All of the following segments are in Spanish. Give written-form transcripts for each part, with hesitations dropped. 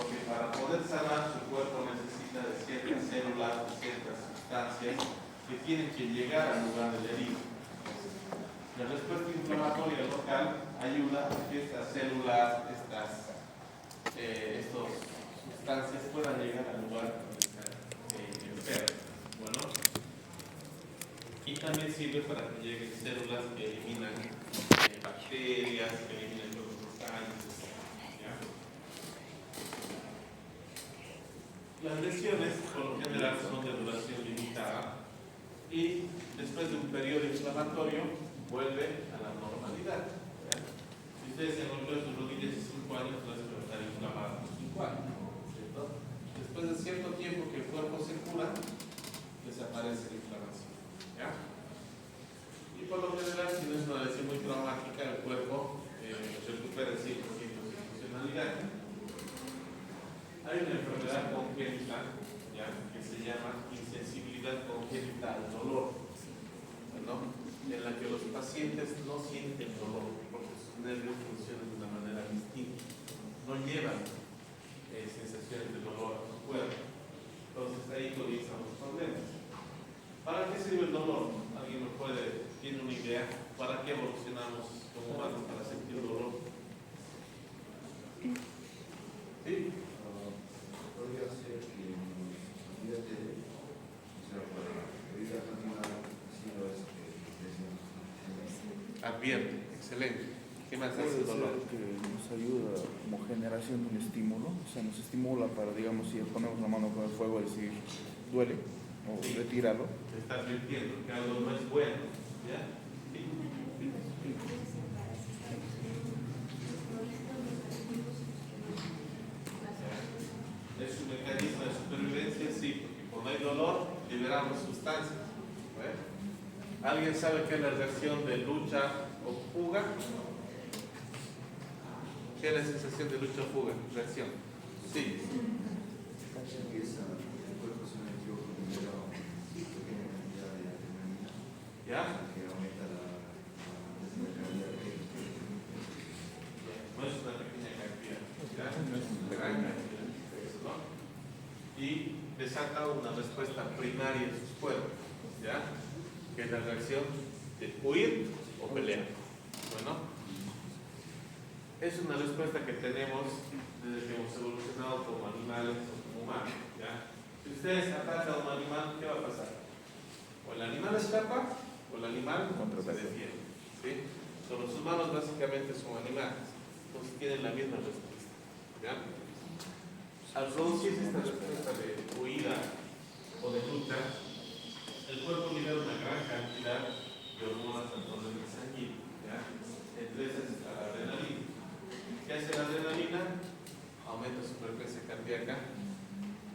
porque para poder sanar su cuerpo necesita de ciertas células, de ciertas sustancias que tienen que llegar al lugar de la herida. La respuesta inflamatoria local ayuda a que estas células, estas sustancias puedan llegar al lugar donde está enfermo. Bueno, y también sirve para que lleguen células que eliminan bacterias, que eliminan los gusanos. Las lesiones, por lo general, son de duración limitada y después de un periodo inflamatorio vuelve a la normalidad. Si ustedes se golpean sus rodillas hace 5 años, no se van a estar inflamados 5 años, ¿cierto? Después de cierto tiempo que el cuerpo se cura, desaparece la inflamación. ¿Ya? Y por lo general, si no es una lesión muy traumática, el cuerpo recupera el 100% de su funcionalidad. Hay una enfermedad congénita, ¿ya?, que se llama insensibilidad congénita al dolor, ¿no?, en la que los pacientes no sienten dolor porque sus nervios funcionan de una manera distinta, no llevan sensaciones de dolor a su cuerpo. Entonces ahí comienzan los problemas. ¿Para qué sirve el dolor? ¿Alguien tiene una idea? ¿Para qué evolucionamos como humanos para sentir dolor? ¿Sí? Podría ser que olvídate, o sea, para evitar continuar haciendo Advierte, excelente. ¿Qué más hace el dolor? Que nos ayuda como generación de un estímulo, o sea, nos estimula para, digamos, si ponemos la mano con el fuego, decir, duele, o Sí, retíralo. te estás advirtiendo que algo no es bueno, ¿ya? Sí. Es un mecanismo de supervivencia, sí, porque cuando hay dolor, liberamos sustancias. ¿Ve? ¿Alguien sabe qué es la reacción de lucha o fuga? ¿Qué es la sensación de lucha o fuga? Reacción. Sí. empieza, el cuerpo se metió con una pequeña cantidad de adrenalina, ¿Ya? que aumenta la cardíaca. No es una pequeña cantidad, ¿ya? No es una gran cantidad, ¿no? Y desata una respuesta primaria en sus cuerpos, ¿ya?, que es la reacción de huir o pelear. Bueno, es una respuesta que tenemos desde que hemos evolucionado como animales o como humanos, ¿ya? Si ustedes atacan a un animal, ¿qué va a pasar? O el animal escapa o el animal se defiende, ¿sí? Los humanos básicamente son animales, entonces tienen la misma respuesta, ¿ya? Al producirse esta respuesta de huida o de lucha, el cuerpo libera una gran cantidad de hormonas al orden sanguíneo, ¿ya? Entre esas está la adrenalina. ¿Qué hace la adrenalina? Aumenta su frecuencia cardíaca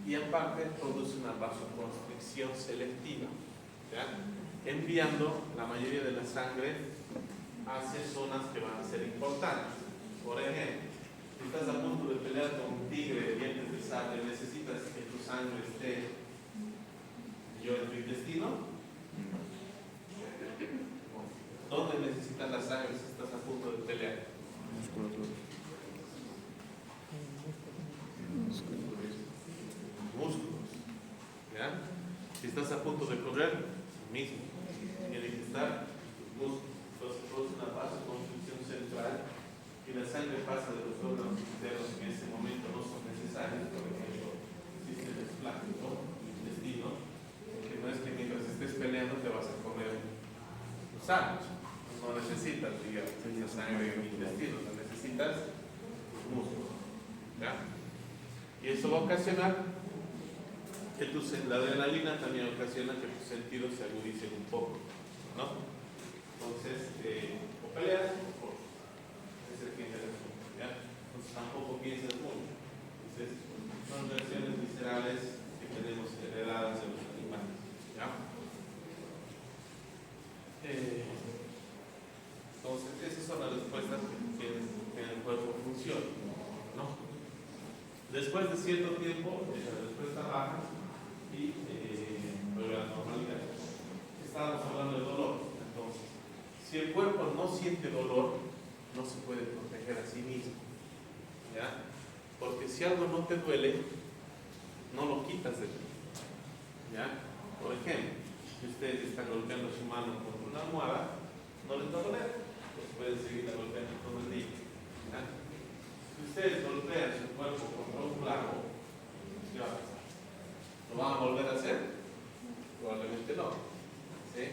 y aparte produce una vasoconstricción selectiva, ¿ya?, enviando la mayoría de la sangre hacia zonas que van a ser importantes. Por ejemplo, si estás a punto de pelear con un tigre de dientes de sable, necesitas que tu sangre esté en tu intestino. ¿Dónde necesitas la sangre si estás a punto de pelear? Músculos. ¿Ya? Si estás a punto de correr, mismo. Tiene que estar músculos. Entonces produce una vasoconstricción central y la sangre pasa de los órganos internos que en ese momento no son necesarios. Por ejemplo, existe el esplácnico, el intestino, que no es que mientras estés peleando te vas a comer un sándwich. No necesitas, digamos, esa sangre en el intestino, no necesitas músculos. ¿Ya? Y eso va a ocasionar que la adrenalina también ocasiona que tus sentidos se agudicen un poco, ¿no? Entonces, o peleas o corres. Ese es el fin del asunto, ¿ya? Entonces tampoco piensas mucho. Entonces, son reacciones viscerales que tenemos heredadas de los animales, ¿ya? Entonces, esas son las respuestas que en el cuerpo funcionan, ¿no? Después de cierto tiempo, la respuesta baja y vuelve a la normalidad. Estábamos hablando del dolor. Entonces, si el cuerpo no siente dolor, no se puede proteger a sí mismo, ¿ya? Porque si algo no te duele, no lo quitas de ti. ¿Ya? Por ejemplo, si ustedes están golpeando su mano con una almohada, no les va a doler, pues pueden seguir golpeando todo el día. ¿Ya? Si ustedes golpean su cuerpo contra un clavo, ¿qué va a pasar? ¿Lo van a volver a hacer? Probablemente no. ¿Sí?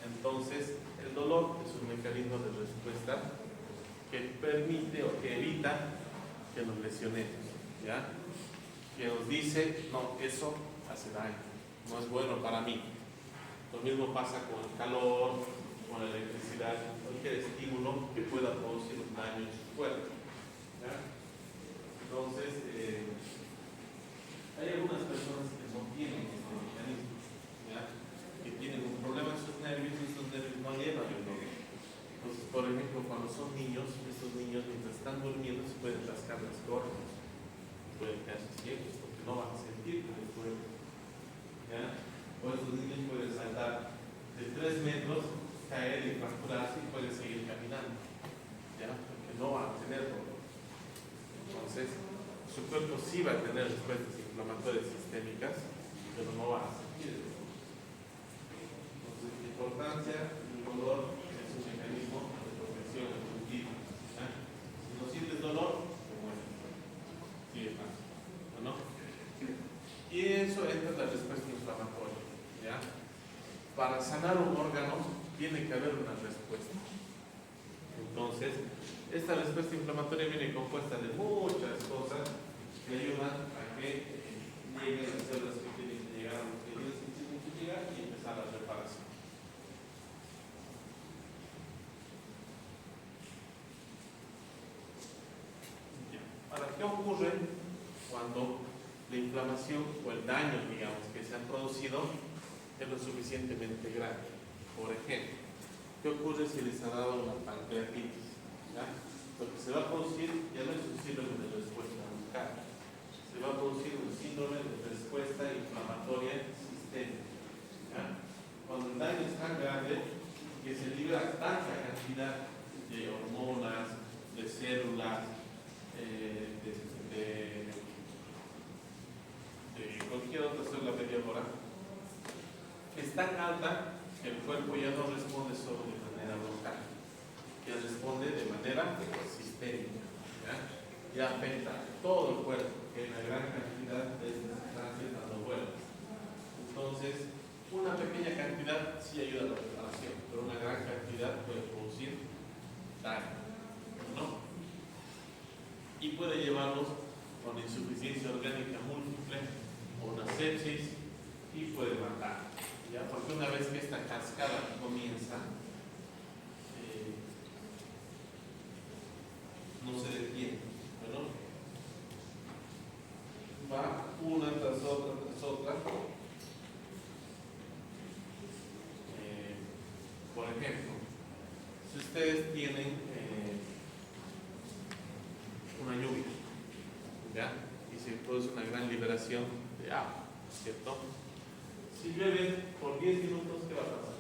Entonces, el dolor es un mecanismo de respuesta que permite o que evita que nos lesionemos. ¿Ya? Que nos dice, no, eso hace daño, no es bueno para mí. Lo mismo pasa con el calor, con la electricidad, cualquier estímulo que pueda producir un daño en su cuerpo. ¿Ya? Entonces, hay algunas personas que no tienen este mecanismo, ¿ya? Que tienen un problema en sus nervios y esos nervios no llevan el dolor. Entonces, por ejemplo, cuando son niños, estos niños mientras están durmiendo se pueden rascar las córneas, pueden quedarse ciegos porque no van a sentir que les duele. ¿Ya? O estos niños pueden saltar de 3 metros, caer y fracturarse y pueden seguir caminando, ¿ya? Porque no van a tener dolor. Entonces, su cuerpo sí va a tener respuestas inflamatorias sistémicas, pero no va a sentir el dolor. Entonces, la importancia del dolor es un mecanismo de protección evolutiva. Si no sientes dolor, te mueres. Sigue más. ¿No? Y eso entra en la respuesta inflamatoria. ¿Ya? Para sanar un órgano tiene que haber una respuesta. Entonces, esta respuesta inflamatoria viene compuesta de muchas cosas que ayudan a que lleguen las células que tienen que llegar a los que tienen que llegar y empezar la reparación. Ahora, ¿qué ocurre cuando la inflamación o el daño, digamos, que se ha producido es lo suficientemente grande? Por ejemplo, ¿qué ocurre si les ha dado una pancreatitis? ¿Ya? Lo que se va a producir ya no es un síndrome de respuesta local, se va a producir un síndrome de respuesta inflamatoria sistémica. ¿Ya? Cuando el daño es tan grande que se libera tanta cantidad de hormonas, de células, de cualquier otra célula mediadora, es tan alta que el cuerpo ya no responde solo de manera local, ya responde de manera sistémica. Ya afecta a todo el cuerpo, que hay una gran cantidad de estas sustancias dando vueltas. Entonces, una pequeña cantidad sí ayuda a la reparación, pero una gran cantidad puede producir daño, ¿no? Y puede llevarnos a una insuficiencia orgánica múltiple o una sepsis y puede matar. ¿Ya? Porque una vez que esta cascada comienza, no se detiene, ¿no? Va una tras otra tras otra. Por ejemplo, si ustedes tienen una lluvia, ¿ya? Y se produce una gran liberación de agua, ¿cierto? Si llueve por 10 minutos, ¿qué va a pasar?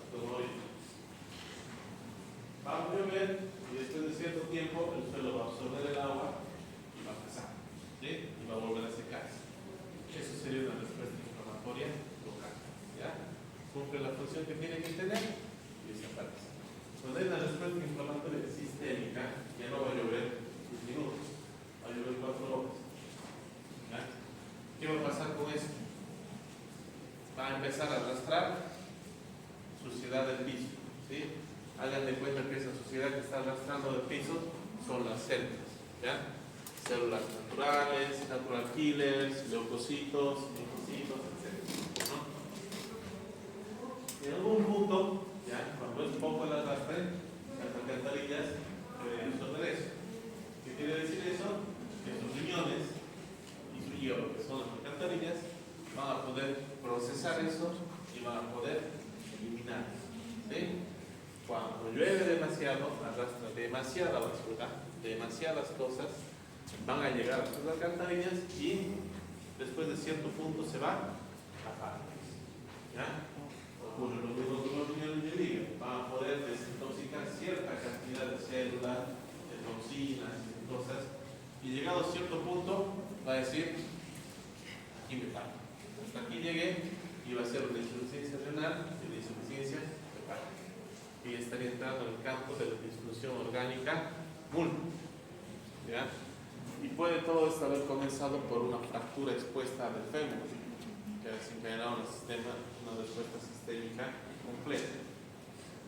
Va a llover y después de cierto tiempo el suelo va a absorber el agua y va a pasar, ¿sí? Y va a volver a secarse. Eso sería una respuesta inflamatoria local, ¿ya? Cumple la función que tiene que tener y desaparece. Cuando hay una respuesta inflamatoria sistémica, ya no va a llover 10 minutos, va a llover 4 horas. ¿Ya? ¿Qué va a pasar con eso? Va a empezar a arrastrar suciedad del piso, ¿sí? Hagan de cuenta que esa suciedad que está arrastrando del piso son las células, ¿ya? Células naturales, natural killers, leucocitos, linfocitos, etc. ¿No? En algún punto, ¿ya? Cuando es poco el arrastre, las alcantarillas pueden absorber eso. ¿Qué quiere decir eso? Que sus riñones y su hígado, que son las alcantarillas, van a poder procesar eso y van a poder eliminar. ¿Sí? Cuando llueve demasiado, arrastra demasiada basura, demasiadas cosas, van a llegar a sus alcantarillas y después de cierto punto se va a tapar. ¿Ya? Ocurre lo mismo con los riñones y el hígado. Van a poder desintoxicar cierta cantidad de células, de toxinas y cosas Y llegado a cierto punto, va a decir, aquí me paro. Hasta aquí llegué y va a ser una insuficiencia renal y una insuficiencia hepática. Y estaría entrando en el campo de la disfunción orgánica múltiple. ¿Ya? Y puede todo esto haber comenzado por una fractura expuesta del fémur, que ha desencadenado una respuesta sistémica completa.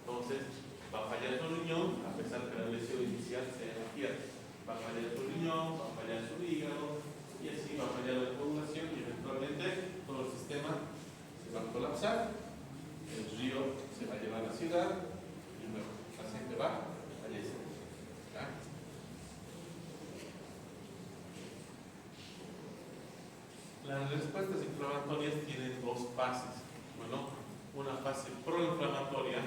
Entonces, va a fallar su riñón, a pesar que la lesión inicial sea en la pierna. Va a fallar su riñón, va a fallar su hígado, y así va a fallar la coagulación, y eventualmente todo el sistema se va a colapsar, el río se va a llevar a la ciudad, y luego el paciente va a fallecer. ¿Ya? Las respuestas inflamatorias tienen dos fases. Bueno, una fase proinflamatoria,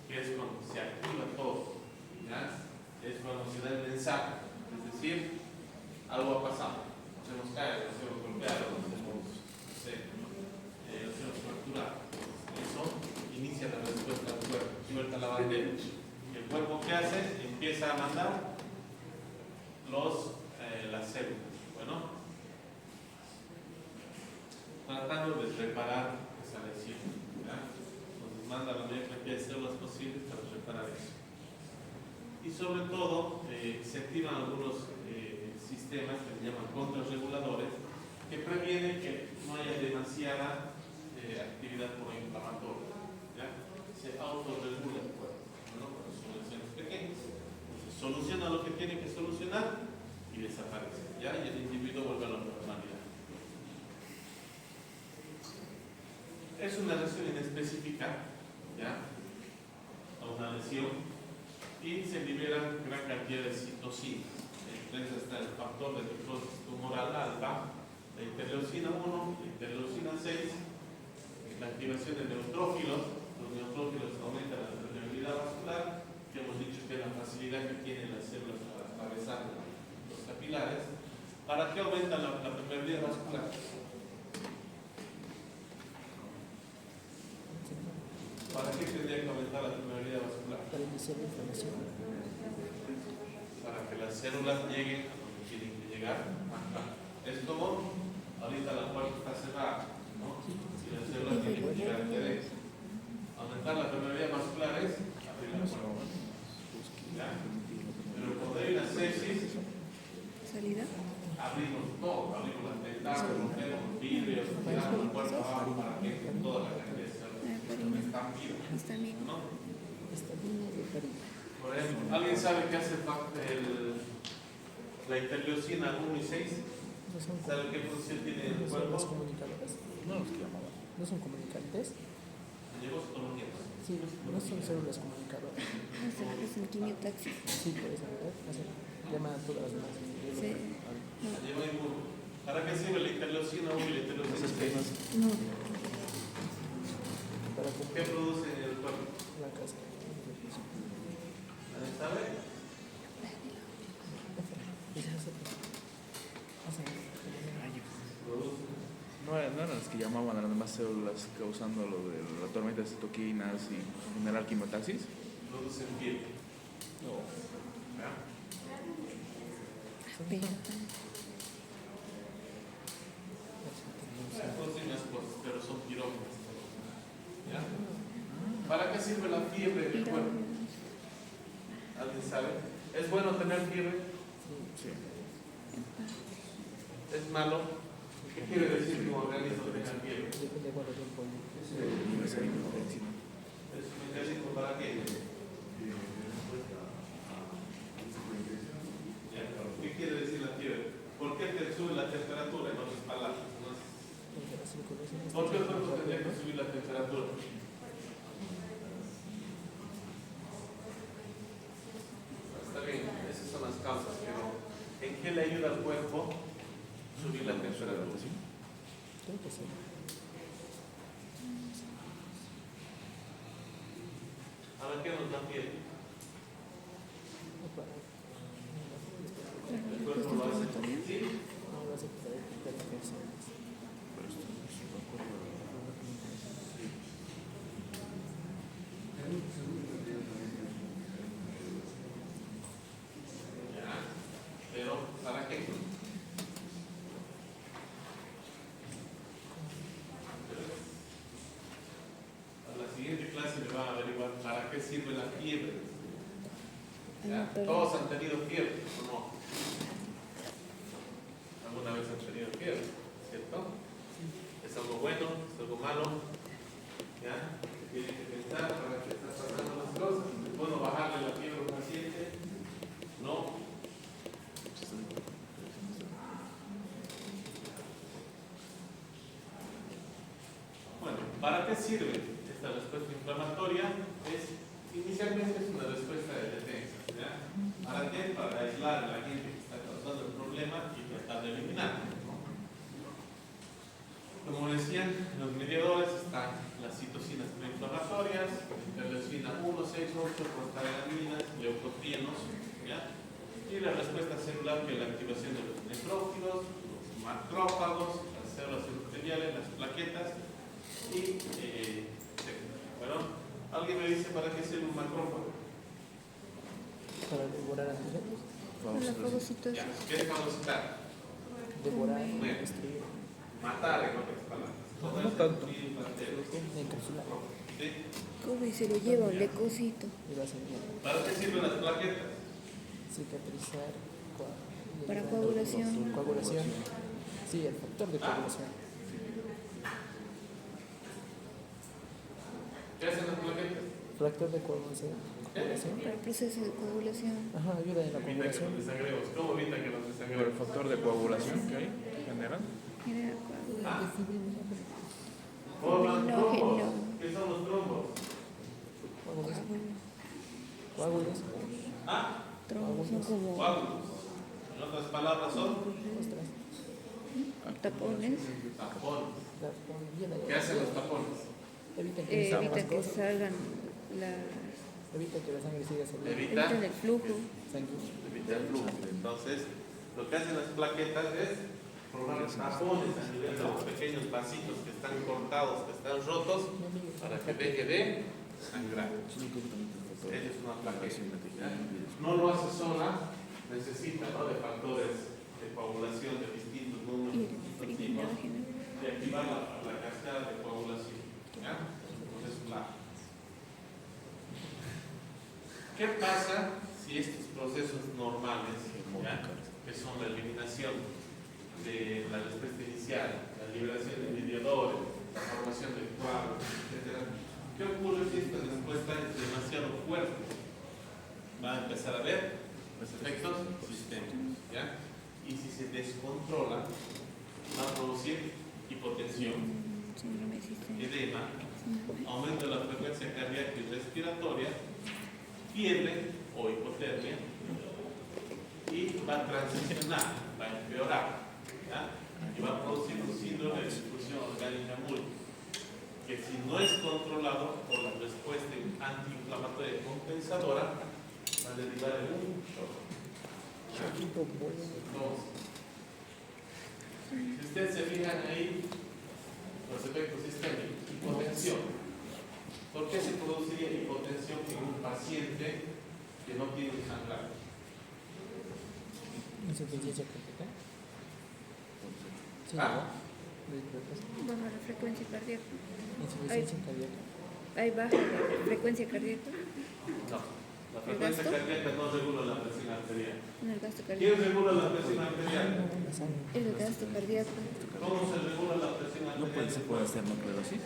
que es cuando se activa todo, ¿ya? Es cuando se da el mensaje, es decir, algo ha pasado, nos hemos caído, nos hemos golpeado, nos hemos fracturado. Eso inicia la respuesta del cuerpo, suelta la bandera. ¿El cuerpo qué hace? Empieza a mandar las células. Bueno, tratando de reparar esa lesión, ¿ya? Entonces manda la mayor cantidad de células posibles para reparar eso. Y sobre todo se activan algunos sistemas que se llaman contrarreguladores que previenen que no haya demasiada actividad proinflamatoria, ¿ya? Se autorregula el cuerpo, ¿no? Cuando son lesiones pequeñas. Entonces soluciona lo que tiene que solucionar y desaparece, ¿ya? Y el individuo vuelve a la normalidad. Es una reacción inespecífica, ¿ya? A una lesión, y se liberan gran cantidad de citocinas. Entre esas está el factor de necrosis tumoral alfa, la interleucina 1, la interleucina 6, la activación de neutrófilos. Los neutrófilos aumentan la permeabilidad vascular, que hemos dicho que es la facilidad que tienen las células para atravesar los capilares. ¿Para qué aumenta la permeabilidad vascular? ¿Para qué tendría que aumentar la permeabilidad vascular? Para iniciar la inflamación. Para que las células lleguen a donde tienen que llegar. Es como ahorita la puerta está cerrada, ¿no? Si las células tienen que llegar derecha. Aumentar la permeabilidad vascular es abrir la puerta. ¿Ya? Pero cuando hay una sepsis, Salida. abrimos todo, abrimos las ventanas, rompemos vidrios, tiramos la puerta abajo para que entre toda la cantidad de células están vivas, Está bien. ¿no? Está bien de París. Por ejemplo, ¿alguien sabe qué hace la interleucina 1 y 6? ¿Sabe qué función tiene en el ¿Son cuerpo? los comunicadores? No los que llamaban. ¿No son comunicantes? Llegó su nietos. Sí, no son células comunicadoras. Es un quimiotaxis. Sí, por eso, ¿verdad? Llaman a todas las demás. Sí. Llegó inmuno. ¿Para qué sirve la interleucina 1 y la interleucina 6? No. Para ¿Qué produce en el cuerpo? la casca. ¿Nadie sabe? Produce. No eran las que llamaban a las demás células causando lo de la tormenta de citoquinas y generar quimiotaxis. Produce piel. No. ¿Ya? Producen las cosas, pero son pirógenas. ¿Ya? ¿Para qué sirve la fiebre del cuerpo? ¿Alguien sabe? ¿Es bueno tener fiebre? Sí. ¿Es malo? ¿Qué quiere decir que un organismo tenga fiebre? Depende de cuánto tiempo. ¿Es un mecanismo para qué? Ya, ¿qué quiere decir la fiebre? ¿Por qué te sube la temperatura? En otras palabras, ¿no? ¿Por qué el cuerpo tendría que subir la temperatura? Está bien, esas son las causas, pero ¿en qué le ayuda al cuerpo subir la temperatura? Creo que sí. ¿Ahora qué nos da fiebre? El cuerpo lo hace. ¿Sí? No, lo hace para hipertensión. Ya. Pero, ¿para qué? ¿Ya? pero- Todos han tenido fiebre, ¿o no? ¿Alguna vez han tenido fiebre? ¿Cierto? ¿Es algo bueno? ¿Es algo malo? ¿Ya? Tiene que pensar para qué están pasando las cosas. ¿Es bueno bajarle la fiebre a un paciente? No. Bueno, ¿para qué sirve esta respuesta inflamatoria? Inicialmente es una respuesta de defensa. ¿Ya? ¿Para qué? Para aislar a la gente que está causando el problema y tratar de eliminarlo. Como decían, en los mediadores están las citocinas proinflamatorias, interleucina 1, 6, 8, prostaglandinas, leucotrienos, ¿ya? Y la respuesta celular, que es la activación de los nefrófilos, los macrófagos, las células endoteliales, las plaquetas y bueno, ¿alguien me dice para qué sirve un macrófago? Para devorar antígenos, La Ya, fagocitosis. ¿qué es fagocitar? devorar, Bueno. destruir, Matar, en otras palabras. No tanto. encapsular ¿Sí? Come y se lo lleva un lecocito. y lo hacen bien. ¿Para qué sirven las plaquetas? Cicatrizar, Para coagulación. coagulación. Sí, el factor de coagulación. ¿Qué hacen las plaquetas? Factor de coagulación. coagulación. Para el proceso de coagulación. Ajá, ayuda en la Evita que coagulación. nos desangremos. ¿Cómo evita que nos Por el desangremos? factor de coagulación que hay general. Genera coagulación. Forman trombos. Fibrinogenio. ¿Qué son los trombos? Coagulación. Coágulos. Ah, Trombos son como coágulos. En otras palabras son Ostras. tapones. tapones. La ponen bien ahí. ¿Qué hacen los tapones? Evitan que salgan Evitan más que cosas. salgan la, Evitan que la sangre siga saliendo. Evita, evitan el flujo. Sanguíneo. evita el flujo. Entonces, lo que hacen las plaquetas es formar tapones a nivel de los pequeños vasitos que están cortados, que están rotos, para que deje de sangrar. Ella es una plaqueta. ¿Ya? No lo hace sola, necesita, ¿no?, de factores de coagulación de distintos números, Y el distintos tipos, fibrinógeno. y activar la cascada de coagulación. ¿Ya? Entonces, ¿qué pasa si estos procesos normales, ¿ya?, que son la eliminación de la respuesta inicial, la liberación de mediadores, la formación de coágulos, etcétera? ¿Qué ocurre si esta respuesta es demasiado fuerte? Va a empezar a ver los efectos sistémicos, ¿ya? Y si se descontrola, va a producir hipotensión, Síndrome sistémico. edema, aumento de la frecuencia cardíaca y respiratoria, fiebre o hipotermia, y va a transicionar, va a empeorar, ¿ya? Y va a producir un síndrome de disfunción orgánica múltiple, que si no es controlado por la respuesta antiinflamatoria compensadora, va a derivar en un shock. Entonces, si ustedes se fijan ahí, los efectos sistémicos, hipotensión. ¿Por qué se produciría hipotensión en un paciente que no tiene sangrado? Insuficiencia cardíaca. Sí, Ah. ¿no? Baja la frecuencia cardíaca. Insuficiencia cardíaca. Hay baja la frecuencia cardíaca No. La frecuencia gasto? cardíaca no regula la presión arterial. en el gasto ¿Quién cardíaco. regula la presión arterial? La sangre. El gasto cardíaco. ¿Cómo se regula la presión arterial? ¿No puede ser por esternoclerosis?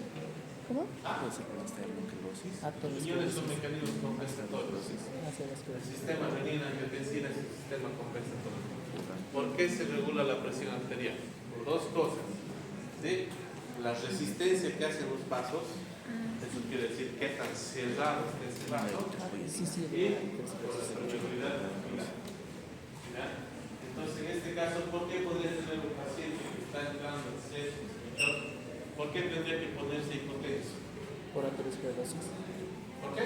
¿Cómo? ¿Puede ser por esternoclerosis? Los riñones son mecanismos compensatorios. Hacia las El sistema renina-angiotensina es un sistema compensatorio. ¿Por qué se regula la presión arterial? Por dos cosas. ¿Sí? La resistencia que hacen los vasos, eso quiere decir qué tan cerrado está ese vaso, Sí, sí. y por la permeabilidad capilar. ¿Ya? Entonces, en este caso, ¿por qué podría tener un paciente que está entrando en sepsis? ¿Por qué tendría que ponerse hipotenso? Por aterosclerosis. ¿Por qué?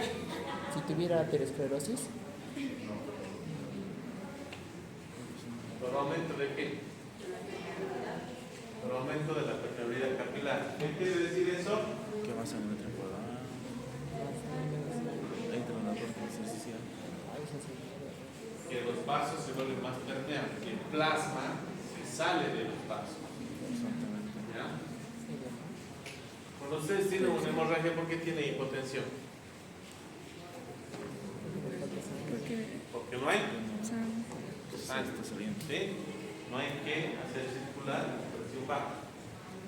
Si tuviera aterosclerosis, ¿Por aumento de qué? Por aumento de la permeabilidad capilar. ¿Qué quiere decir eso? ¿Qué más sangre entra por ahí? Entra en la parte intersticial. Que los vasos se vuelven más permeables, que el plasma se sale de los vasos. Exactamente. ¿Ya? Cuando ustedes tienen una hemorragia, ¿por qué tienen hipotensión? Porque Porque no hay San- sangre, Está saliendo. ¿sí? No hay que hacer circular la presión baja.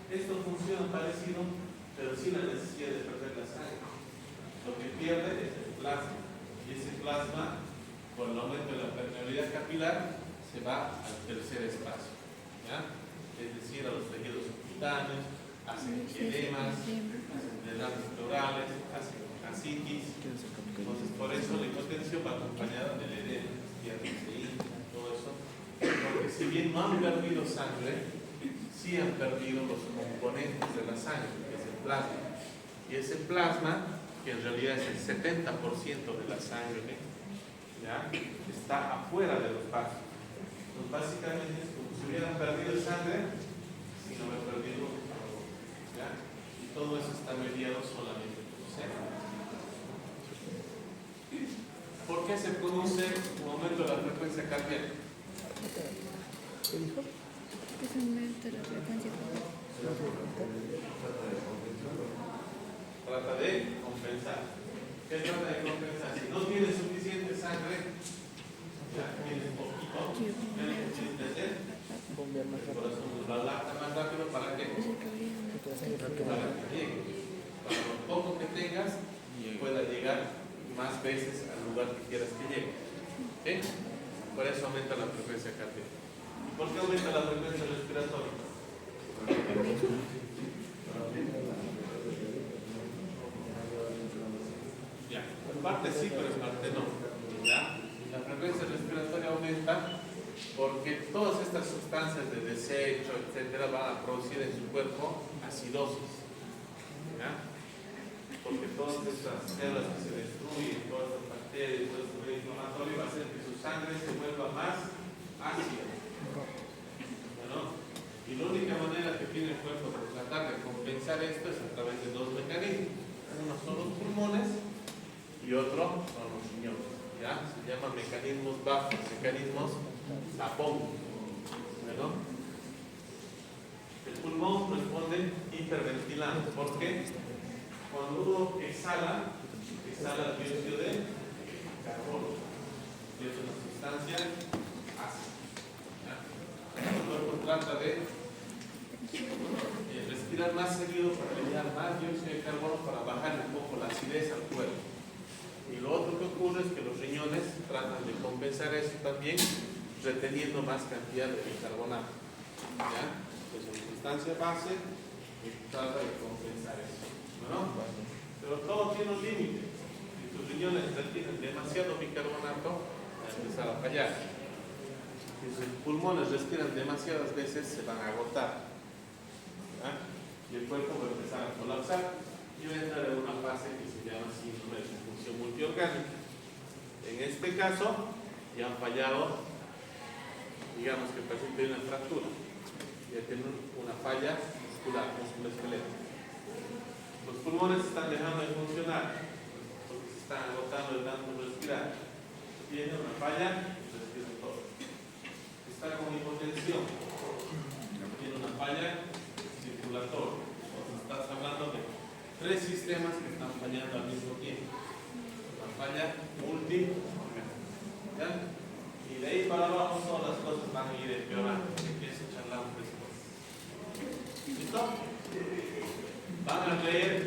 Esto funciona parecido, pero sin la necesidad de perder la sangre. Lo que pierde es el plasma. Y ese plasma, por el aumento de la permeabilidad capilar, se va al tercer espacio. ¿Ya? Es decir, a los tejidos subcutáneos, hacen edemas, hacen drenajes pleurales, hacen ascitis. Entonces, por eso la hipotensión va acompañada del edema, piernas de hincha, todo eso. Porque si bien no han perdido sangre, sí han perdido los componentes de la sangre, que es el plasma. Y ese plasma, que en realidad es el 70% de la sangre, ¿ya? Está afuera de los vasos. Entonces, básicamente es como si hubieran perdido sangre sin haber perdido algo, ¿ya? Y todo eso está mediado solamente por sangre. ¿Por qué se produce un aumento de la frecuencia cardíaca? ¿Qué dijo? ¿Qué es aumento de la frecuencia cardíaca? Trata de compensar. ¿Qué trata de compensar? Si no tienes suficiente sangre, ya tienes poquito, tienes sed, Bombear más el rápido. corazón nos va a lactar más rápido. ¿Para qué? Es el que habría una- Que la sangre fluya Para más que rápido. llegue. Para lo poco que tengas, pueda llegar más veces al lugar que quieras que llegue. ¿Sí? Por eso aumenta la frecuencia cardíaca. ¿Y por qué aumenta la frecuencia respiratoria? Ya, en parte sí, pero en parte no. ¿Ya? La frecuencia respiratoria aumenta porque todas estas sustancias de desecho, etcétera, van a producir en su cuerpo acidosis. ¿Ya? Porque todas estas células que se destruyen, todas estas bacterias, todo este medio inflamatorio va a hacer que su sangre se vuelva más ácida. ¿No? Y la única manera que tiene el cuerpo de tratar de compensar esto es a través de dos mecanismos. Uno son los pulmones y otro son los riñones. ¿Ya? Se llaman mecanismos bajos, mecanismos tapón. ¿No? El pulmón responde hiperventilando. ¿Por qué? Cuando uno exhala dióxido de carbono, y es una sustancia ácida. ¿Ya? El cuerpo trata de respirar más seguido para eliminar más dióxido de carbono para bajar un poco la acidez al cuerpo. Y lo otro que ocurre es que los riñones tratan de compensar eso también reteniendo más cantidad de bicarbonato. ¿Ya? Es una sustancia base que trata de compensar eso. ¿No? Pero todo tiene un límite. Si tus riñones retienen demasiado bicarbonato, va a empezar a fallar. Si sus pulmones respiran demasiadas veces, se van a agotar. ¿Ya? Y el cuerpo va a empezar a colapsar y va a entrar en una fase que se llama síndrome de disfunción multiorgánica. En este caso, ya han fallado, digamos que el paciente tiene una fractura, ya tiene una falla muscular, músculo esquelético. Los pulmones están dejando de funcionar porque se están agotando de tanto respirar. Tiene una falla, respira todo. Está con hipotensión, tiene una falla circulatoria. Entonces estás hablando de tres sistemas que están fallando al mismo tiempo. Una falla multiorgánica. Y de ahí para abajo todas las cosas van a ir empeorando. Eso charlamos después. ¿Listo? Van a leer